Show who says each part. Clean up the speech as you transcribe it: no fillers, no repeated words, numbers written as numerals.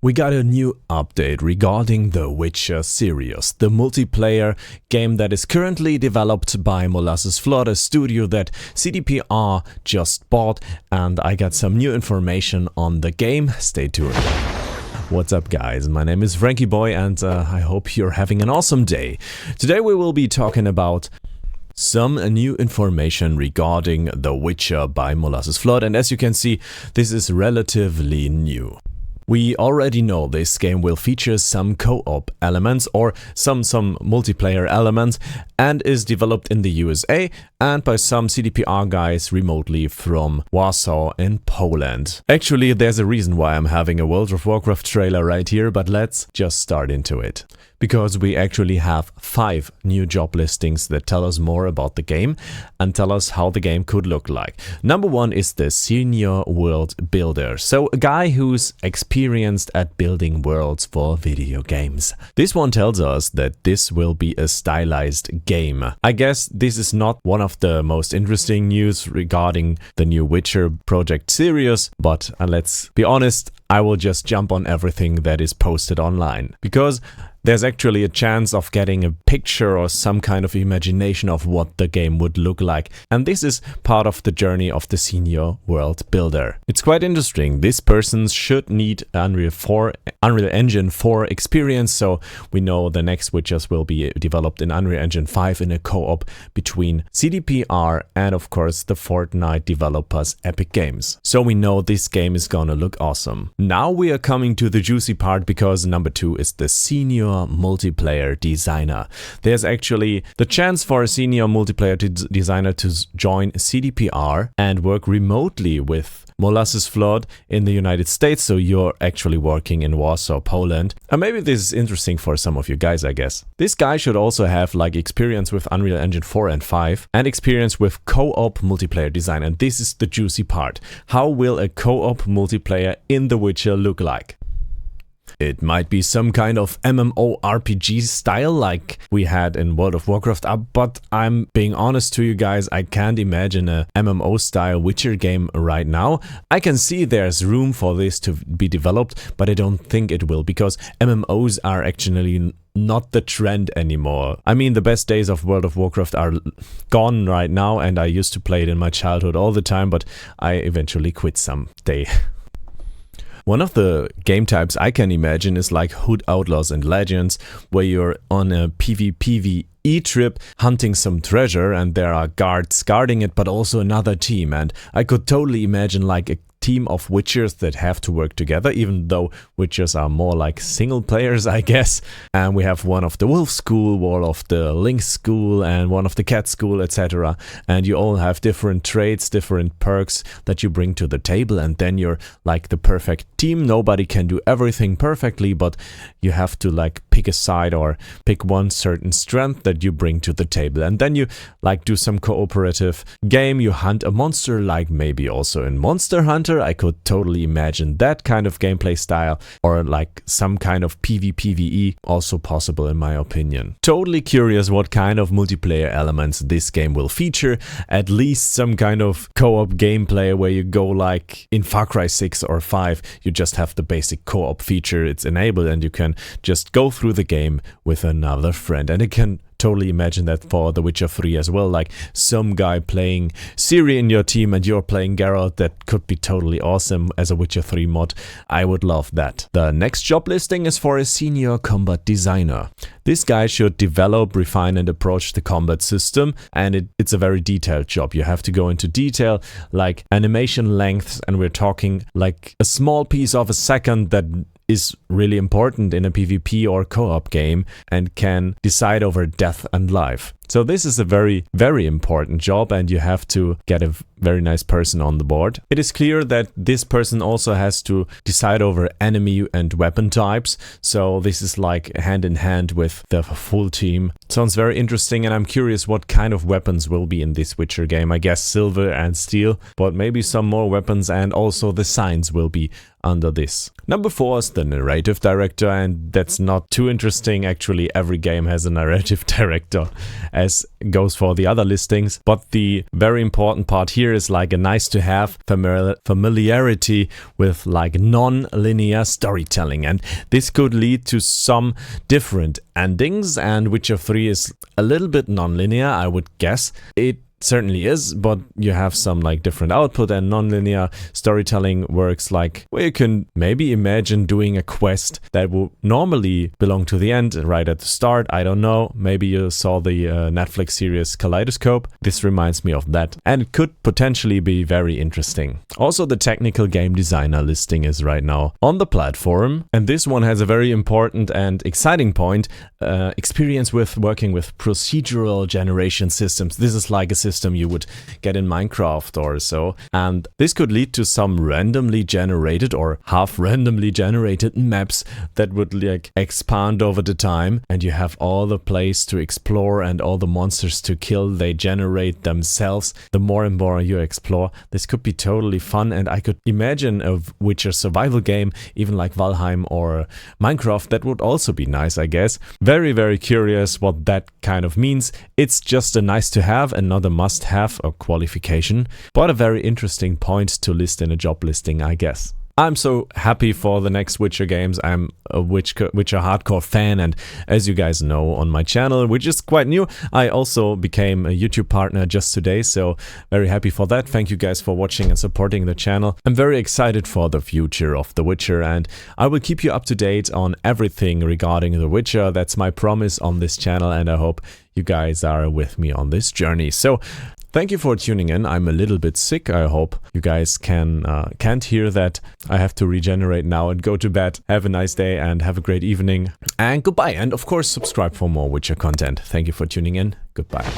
Speaker 1: We got a new update regarding the Witcher Sirius, the multiplayer game that is currently developed by Molasses Flood, a studio that CDPR just bought, and I got some new information on the game. Stay tuned. What's up guys, my name is Franky Boy and I hope you're having an awesome day. Today we will be talking about some new information regarding The Witcher by Molasses Flood, and as you can see, this is relatively new. We already know this game will feature some co-op elements or some multiplayer elements and is developed in the USA and by some CDPR guys remotely from Warsaw in Poland. Actually, there's a reason why I'm having a World of Warcraft trailer right here, but let's just start into it. Because we actually have 5 new job listings that tell us more about the game and tell us how the game could look like. Number 1 is the Senior World Builder, so a guy who's experienced at building worlds for video games. This one tells us that this will be a stylized game. I guess this is not one of the most interesting news regarding the new Witcher Projekt Sirius, but let's be honest, I will just jump on everything that is posted online, because there's actually a chance of getting a picture or some kind of imagination of what the game would look like. And this is part of the journey of the Senior World Builder. It's quite interesting. This person should need Unreal Engine 4 experience, so we know the next Witchers will be developed in Unreal Engine 5 in a co-op between CDPR and of course the Fortnite developers Epic Games. So we know this game is gonna look awesome. Now we are coming to the juicy part, because number 2 is the Senior Multiplayer Designer. There's actually the chance for a senior multiplayer designer to join CDPR and work remotely with Molasses Flood in the United States, so you're actually working in Warsaw, Poland. And maybe this is interesting for some of you guys, I guess. This guy should also have like experience with Unreal Engine 4 and 5 and experience with co-op multiplayer design. And this is the juicy part. How will a co-op multiplayer in The Witcher look like? It might be some kind of MMORPG style like we had in World of Warcraft, but I'm being honest to you guys, I can't imagine a MMO style Witcher game right now. I can see there's room for this to be developed, but I don't think it will, because MMOs are actually not the trend anymore. I mean, the best days of World of Warcraft are gone right now, and I used to play it in my childhood all the time, but I eventually quit someday. One of the game types I can imagine is like Hood Outlaws and Legends, where you're on a PvPvE trip hunting some treasure and there are guards guarding it, but also another team. And I could totally imagine like a team of Witchers that have to work together, even though Witchers are more like single players, I guess. And we have one of the Wolf School, one of the Lynx School, and one of the Cat School, etc. And you all have different traits, different perks that you bring to the table, and then you're like the perfect team. Nobody can do everything perfectly, but you have to like pick a side or pick one certain strength that you bring to the table. And then you like do some cooperative game. You hunt a monster, like maybe also in Monster Hunter. I could totally imagine that kind of gameplay style, or like some kind of PvPvE, also possible in my opinion. Totally curious what kind of multiplayer elements this game will feature. At least some kind of co-op gameplay where you go like in Far Cry 6 or 5, you just have the basic co-op feature, it's enabled, and you can just go through the game with another friend. And it can totally imagine that for The Witcher 3 as well, like some guy playing Ciri in your team and you're playing Geralt. That could be totally awesome as a Witcher 3 mod. I would love that. The next job listing is for a Senior Combat Designer. This guy should develop, refine and approach the combat system, and it's a very detailed job. You have to go into detail like animation lengths, and we're talking like a small piece of a second that is really important in a PvP or co-op game and can decide over death and life. So this is a very, very important job, and you have to get a very nice person on the board. It is clear that this person also has to decide over enemy and weapon types. So this is like hand in hand with the full team. Sounds very interesting, and I'm curious what kind of weapons will be in this Witcher game. I guess silver and steel, but maybe some more weapons, and also the signs will be under this. Number 4 is the narrative director, and that's not too interesting. Actually, every game has a narrative director as goes for the other listings. But the very important part here is like a nice to have familiarity with like non-linear storytelling, and this could lead to some different endings, and Witcher 3 is a little bit non-linear, I would guess. It certainly is, but you have some like different output, and non-linear storytelling works like where you can maybe imagine doing a quest that would normally belong to the end right at the start. I don't know, maybe you saw the Netflix series Kaleidoscope. This reminds me of that, and it could potentially be very interesting. Also, the technical game designer listing is right now on the platform, and this one has a very important and exciting point: experience with working with procedural generation systems. This is like a system you would get in Minecraft or so, and this could lead to some randomly generated or half randomly generated maps that would like expand over the time, and you have all the place to explore and all the monsters to kill. They generate themselves the more and more you explore. This could be totally fun, and I could imagine a Witcher survival game, even like Valheim or Minecraft. That would also be nice, I guess. Very, very curious what that kind of means. It's just a nice to have and not a must have or qualification, but a very interesting point to list in a job listing, I guess. I'm so happy for the next Witcher games. I'm a Witcher hardcore fan, and as you guys know on my channel, which is quite new, I also became a YouTube partner just today, so very happy for that. Thank you guys for watching and supporting the channel. I'm very excited for the future of The Witcher, and I will keep you up to date on everything regarding The Witcher. That's my promise on this channel, and I hope you guys are with me on this journey. So thank you for tuning in. I'm a little bit sick. I hope you guys can't hear that. I have to regenerate now and go to bed. Have a nice day and have a great evening. And goodbye. And of course, subscribe for more Witcher content. Thank you for tuning in. Goodbye.